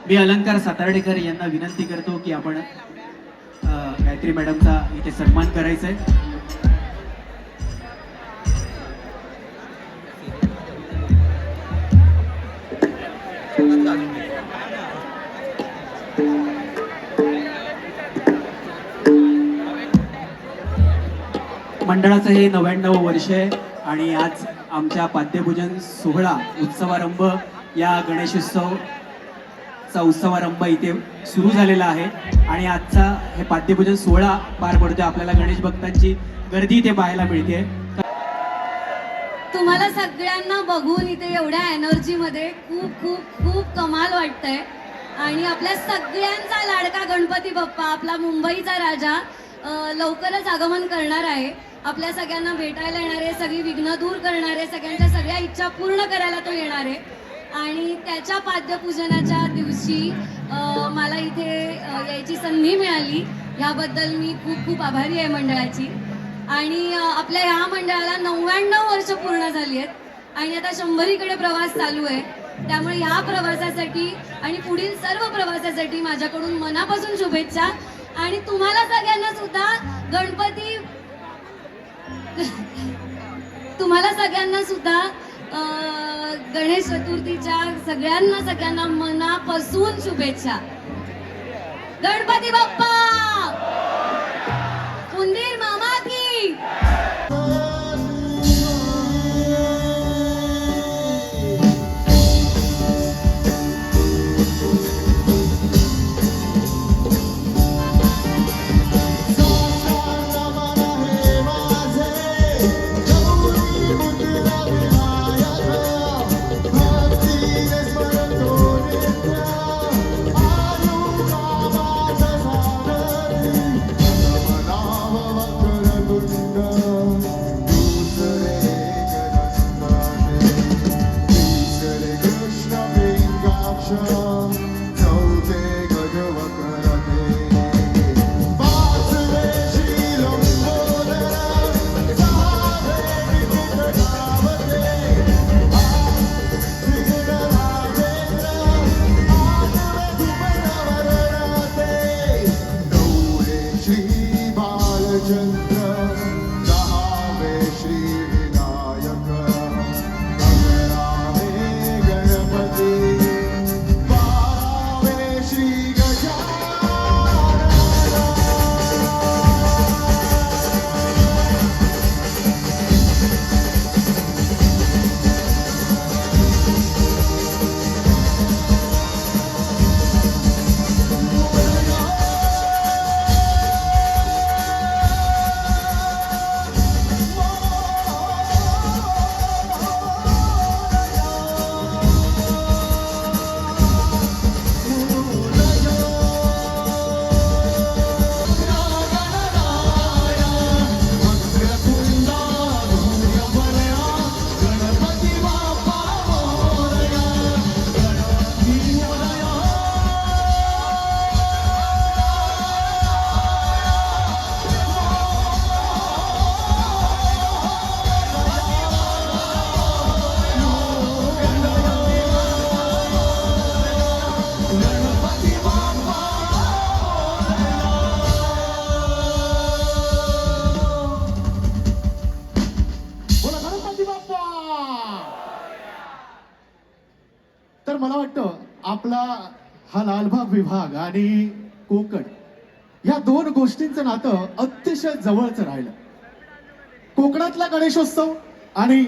मी अलंकार सातार्डेकर यांना विनंती करतो की आपण गायत्री मॅडमचा इथे सन्मान करायचा आहे. मंडळाचं हे 99 वर्ष आहे आणि आज आमच्या पाद्यपूजन सोहळा उत्सवारंभ या गणेशोत्सवचा उत्सवारंभ इथे सुरू झालेला आहे आणि आजचा हे पाद्यपूजन सोहळा पार पडतोय. आपल्याला गणेश भक्तांची गर्दी इथे पाहायला मिळते. तुम्हाला सगळ्यांना बघून इथे एवढ्या एनर्जी मध्ये खूप खूप खूप कमाल वाटतंय आणि आपल्या सगळ्यांचा लाडका गणपती बाप्पा आपला मुंबईचा राजा लवकरच आगमन करणार आहे. आपल्या सगळ्यांना भेटायला येणार आहे, सगळी विघ्न दूर करणार आहे, सगळ्यांच्या सगळ्या इच्छा पूर्ण करायला तो येणार आहे आणि त्याच्या पाद्यपूजनाच्या दिवशी मला इथे यायची संधी मिळाली. याबद्दल मी खूप खूप आभारी आहे मंडळाची. आणि आपल्या ह्या मंडळाला 99 वर्ष पूर्ण झाली आहेत आणि आता 100कडे प्रवास चालू आहे. त्यामुळे ह्या प्रवासासाठी आणि पुढील सर्व प्रवासासाठी माझ्याकडून मनापासून शुभेच्छा. आणि तुम्हाला सगळ्यांना सुद्धा गणेश चतुर्थीच्या सगळ्यांना मनापासून शुभेच्छा. गणपती बाप्पा, उंदीर मामा की. तर मला वाटतं आपला हा लालबाग विभाग आणि कोकण या दोन गोष्टींचं नातं अतिशय जवळचं राहिलं. कोकणातला गणेशोत्सव आणि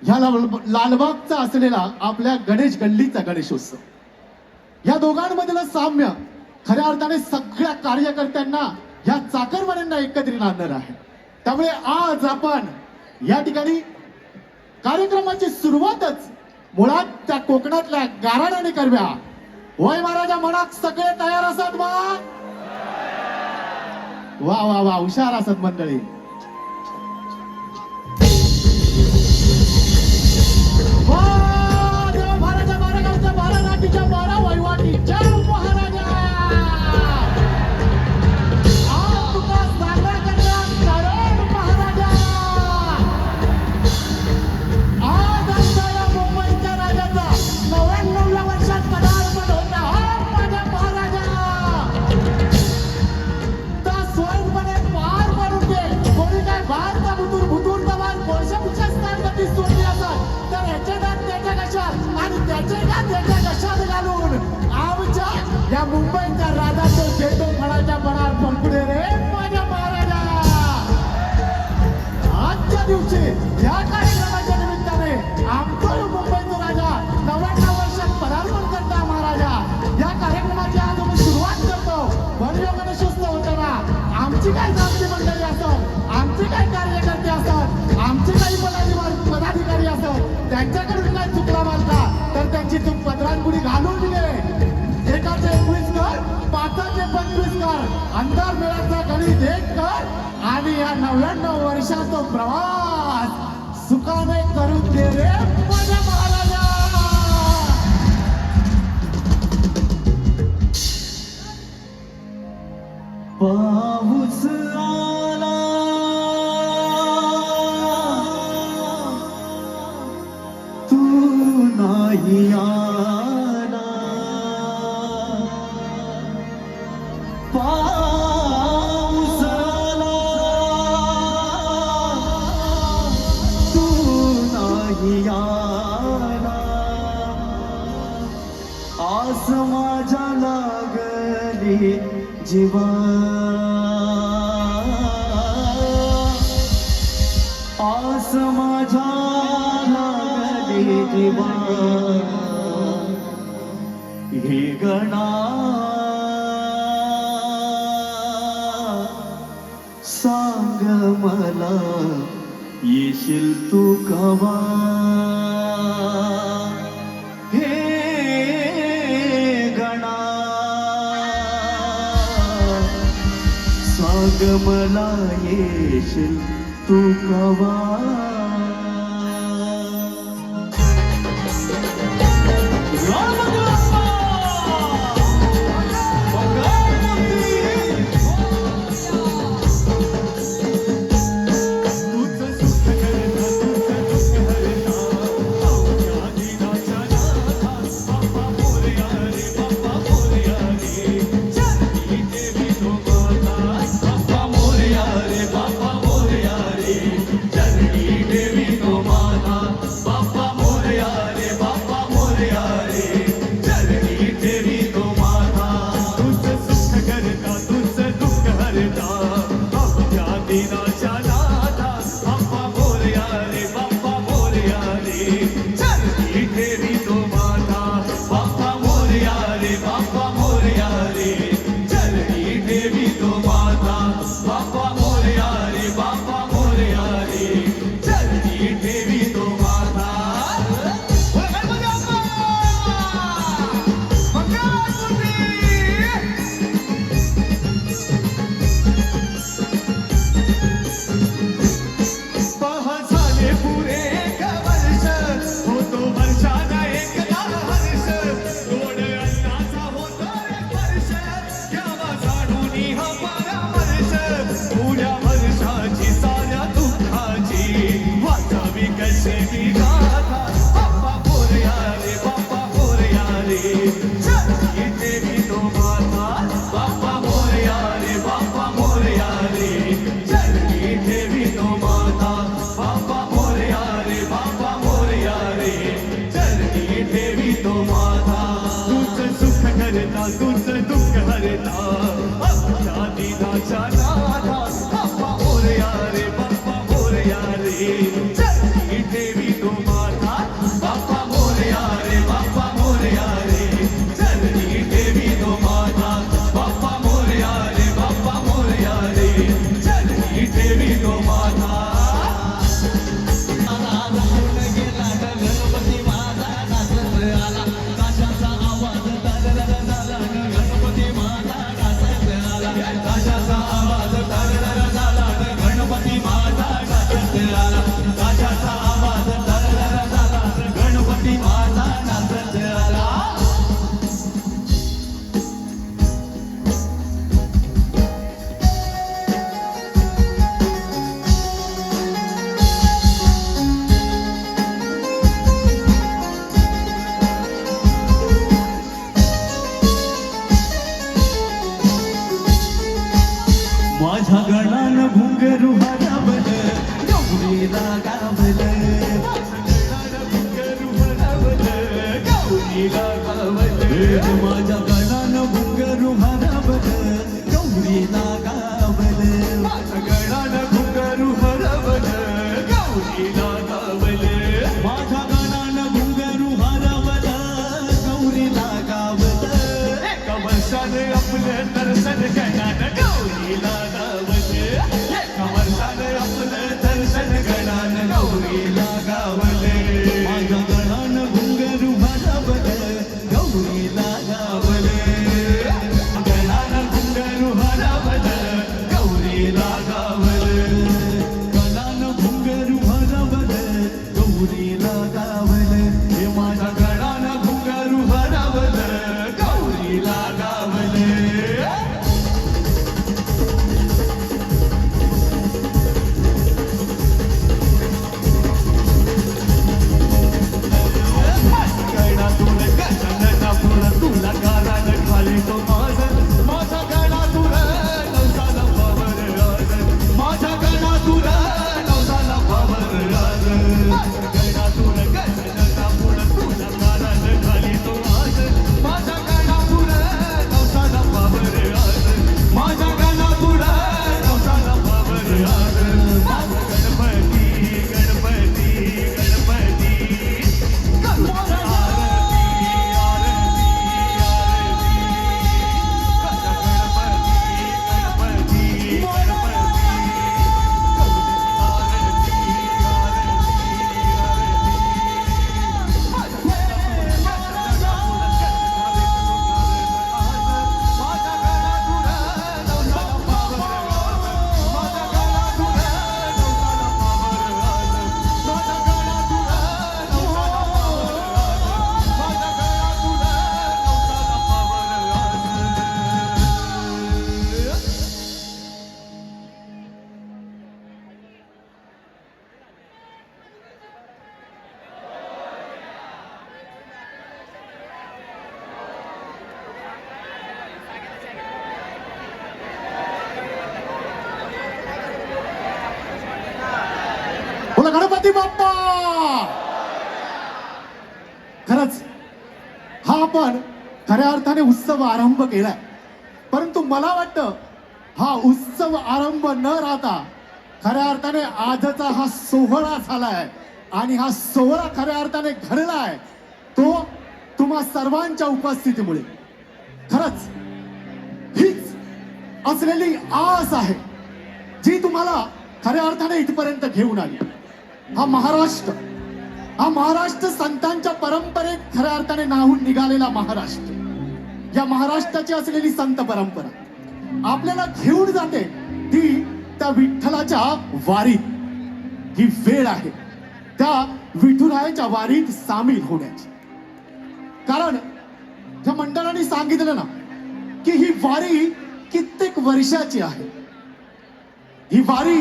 ह्या लालबागचा असलेला आपल्या गणेश गल्लीचा गणेशोत्सव, या दोघांमधलं साम्य खऱ्या अर्थाने सगळ्या कार्यकर्त्यांना, ह्या चाकरमान्यांना एकत्रित आणणार आहे. त्यामुळे आज आपण या ठिकाणी कार्यक्रमाची सुरुवातच मुळात त्या कोकणातल्या गाराण्याने करव्या. वय महाराजा मनात सगळे तयार असत बा. वा वा वा, हुशार असत मंडळी. महाराजा महाराजांच्या 12 नाटीच्या 12 वैवाटीच्या महाराजा आज तुका साजरा करणार करण महाराजा. आज आमच्या मुंबईच्या राजाचा 99व्या वर्षात पदार्पण होता. या मुंबईचा राजा तो चेतो फळाच्या पडार पंकुडे रे माझ्या महाराजा. आजच्या दिवशी या कार्यक्रमाच्या निमित्ताने आमचं मुंबईचा राजा 99 वर्षात पदार्पण करता महाराजा. या कार्यक्रमाची आज आम्ही सुरुवात करतो. भव्य गणेशोत्सव होताना आमची काय जाती मंडळी असत, आमचे काय कार्यकर्ते असत, आमचे काही पदाधिकारी असत, त्यांच्याकडून काय चुकला मारला तर त्यांची चूक पत्रांपुढी घालून दिले. एकाचे 21 कर, पाचाचे 25 कर, अंधार मेळाचा गणित 1 कर आणि या 99 वर्षाचा प्रवास सुखाने करून दे रे माझ्या महाराजा. पाऊस आला तू नाही आला, पाऊस आला तू नाही आला, आस माझ्या लागली जीवा, आस माझ्या लागली जीवा, हे गणा सांग मला येशील तू कवा, हे गणा सांग मला येशील तू कवा. माझ्या गणान घुंगरू हरवल गौरीला गावल, गौरीला गावल, माझ्या गणान वर्षाने आपलं दर्शन गणानं गौरीला गावले एका वर्षाने आपलं दर्शन गणानं गौरीला गावले माझ्या गणानं घुंगरू हरवलं गौरीला गावले गणानं घुंगरू हरवलं गौरीला गावले गणानं घुंगरू हरवलं गौरीला गावले हे माझ्या गणानं घुंगरू हरवलं गौरीला गावले गणातून गणनातून तुला गारानं खाली तो माझा गणातून नवसाला पावर आज माझ्या गणातून नवसाला पावर आज गणातून गणनातून तुला गारानं खाली तो माझ्या गणातून नवसाला पावर आज माझ्या गणातून नवसाला पावर आज गणपती गणपती गणपती बोला गणपती बाप्पा. खरंच हा आपण खऱ्या अर्थाने उत्सव आरंभ केलाय, परंतु मला वाटतं हा उत्सव आरंभ न राहता खऱ्या अर्थाने आजचा हा सोहळा झालाय आणि हा सोहळा खऱ्या अर्थाने घडलाय तो तुम्हा सर्वांच्या उपस्थितीमुळे. खरंच हीच असलेली आस आहे जी तुम्हाला खऱ्या अर्थाने इथपर्यंत घेऊन आली. हा महाराष्ट्र संतांच्या परंपरेत खऱ्या अर्थाने नाहून निघालेला महाराष्ट्र, या महाराष्ट्राची असलेली संत परंपरा आपल्याला घेऊन जाते ती त्या विठ्ठलाच्या वारीत. ही वेळ आहे त्या विठुरायाच्या वारीत सामील होण्याची. कारण त्या मंडळाने सांगितलं ना की ही वारी कित्येक वर्षाची आहे. ही वारी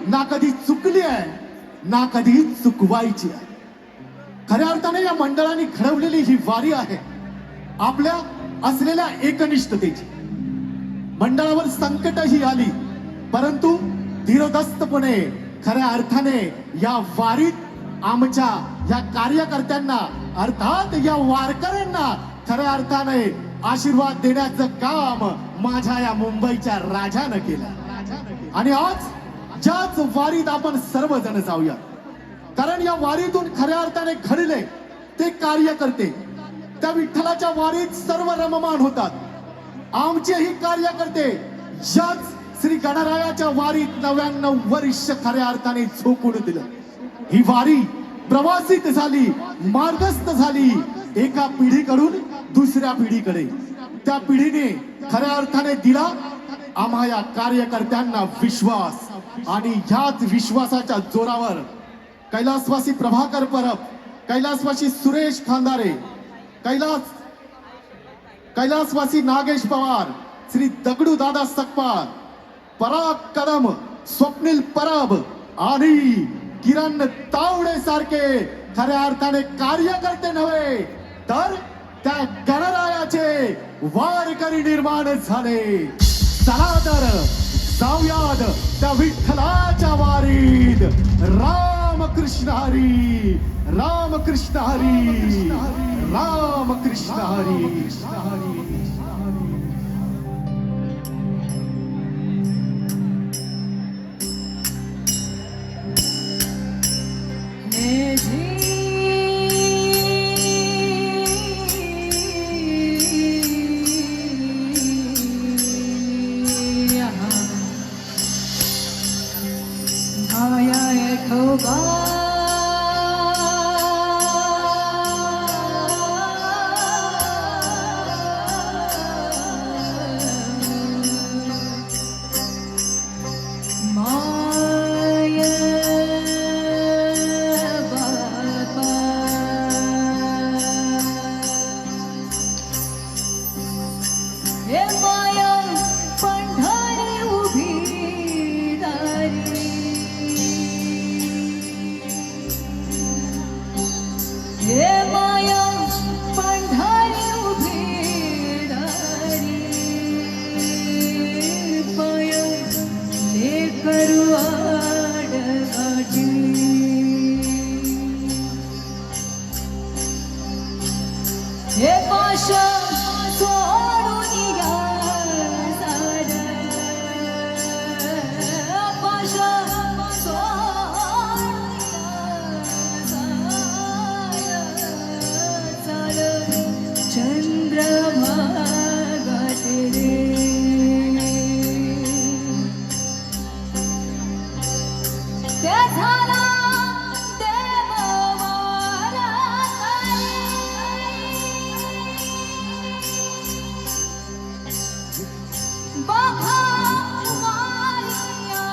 ना कधी चुकली आहे ना कधी चुकवायची आहे. खऱ्या अर्थाने या मंडळाने घडवलेली ही वारी आहे आपल्या असलेल्या एकनिष्ठतेची. मंडळावर संकटही आली परंतु धीरदस्तपणे खऱ्या अर्थाने या वारीत आमच्या या कार्यकर्त्यांना अर्थात या वारकऱ्यांना खऱ्या अर्थाने आशीर्वाद देण्याचं काम माझ्या या मुंबईच्या राजानं केलं. आणि आज ज्याच वारीत आपण सर्वजण जाऊया, कारण या वारीतून खऱ्या अर्थाने घडले ते कार्यकर्ते त्या विठ्ठलाच्या वारीत सर्व रममान होतात. आमचेही कार्यकर्ते ज्याच श्री गणरायाच्या वारीत 99 वर्ष खऱ्या अर्थाने झोकून दिलं. ही वारी प्रवासित झाली, मार्गस्थ झाली एका पिढीकडून दुसऱ्या पिढीकडे. त्या पिढीने खऱ्या अर्थाने दिला आम्हा या कार्यकर्त्यांना विश्वास, आणि ह्याच विश्वासाच्या जोरावर कैलासवासी प्रभाकर परब, कैलासवासी सुरेश खांदारे, कैलासवासी नागेश पवार, श्री दगडू दादा सकपाळ, पराग कदम, स्वप्नील परब आणि किरण तावडे सारखे खऱ्या अर्थाने कार्यकर्ते नव्हे तर त्या गणरायाचे वारकरी निर्माण झाले. चला तर जाऊयात त्या विठ्ठलाच्या वारीत. रामकृष्ण हरी, रामकृष्ण हरी, रामकृष्ण हरी. हे पाश सोडून या सारं. पाश सोडून या सारं. चंद्रभागा तेरे त्या झाला देववाला बघा मारिया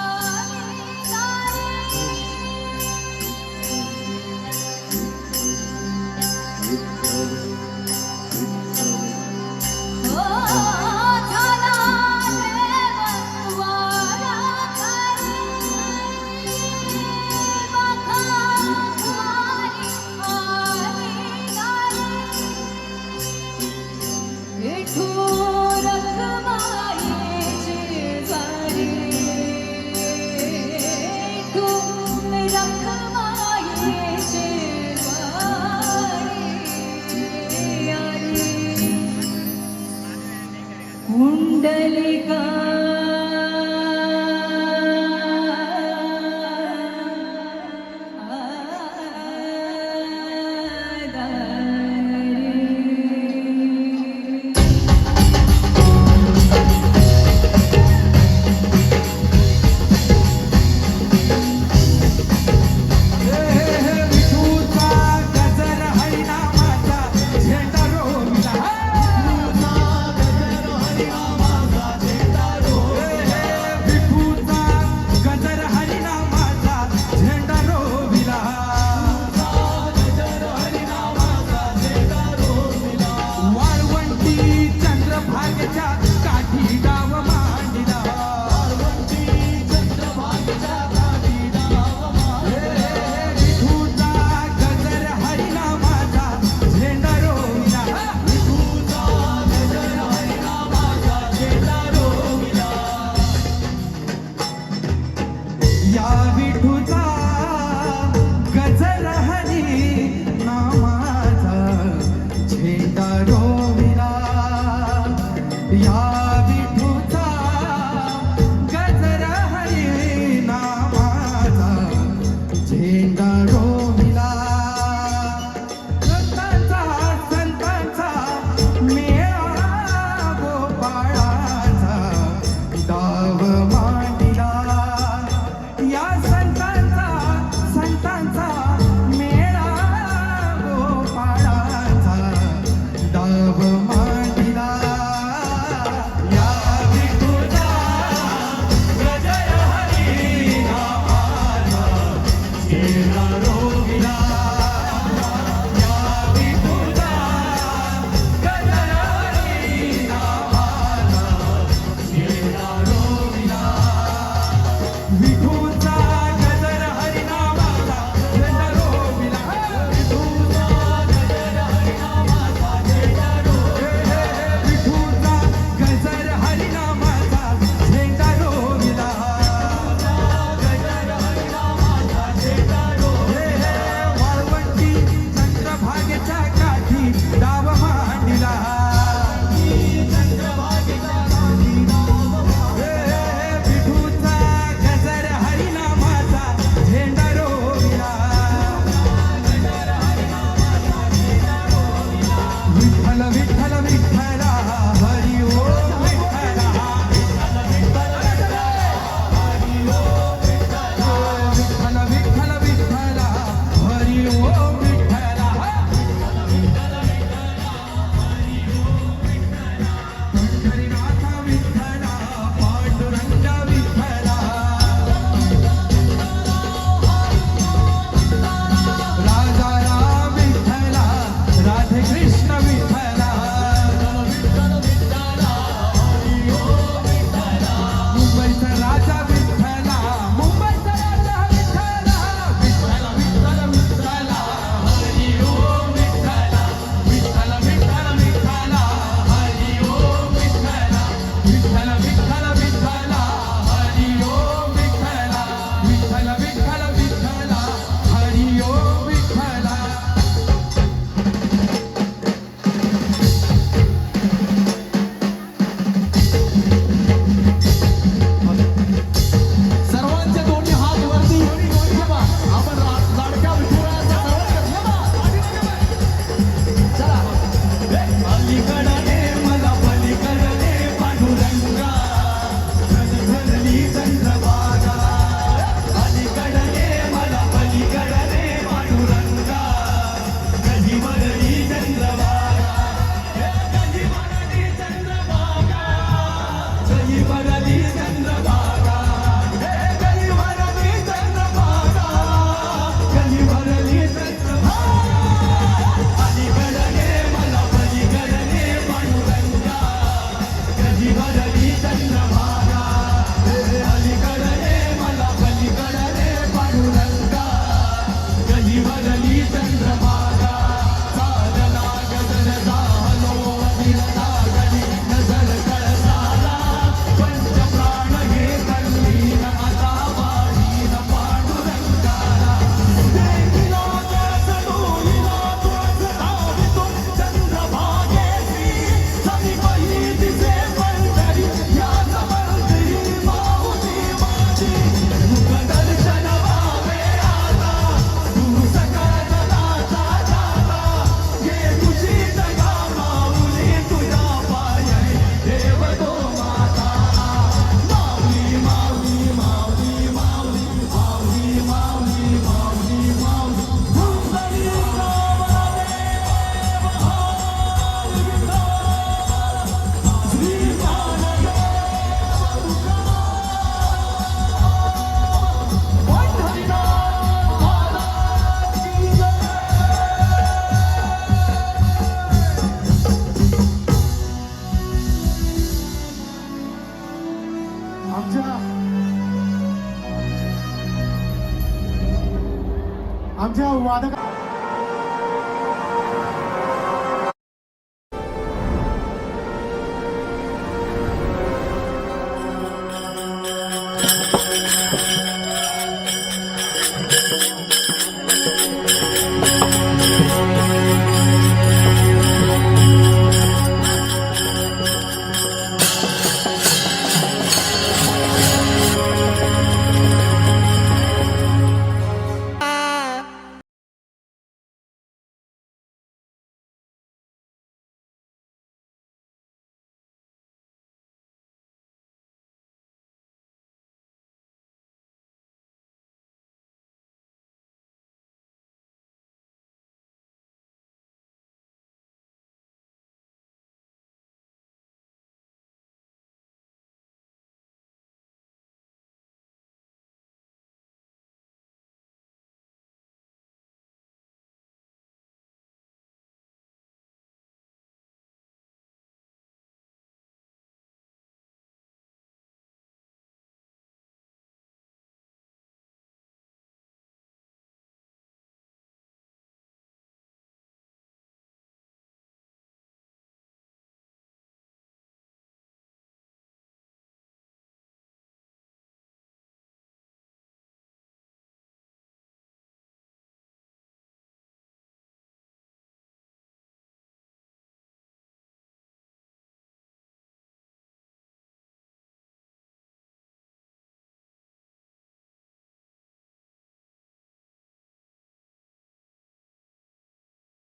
कुंडलिका आमच्या वादक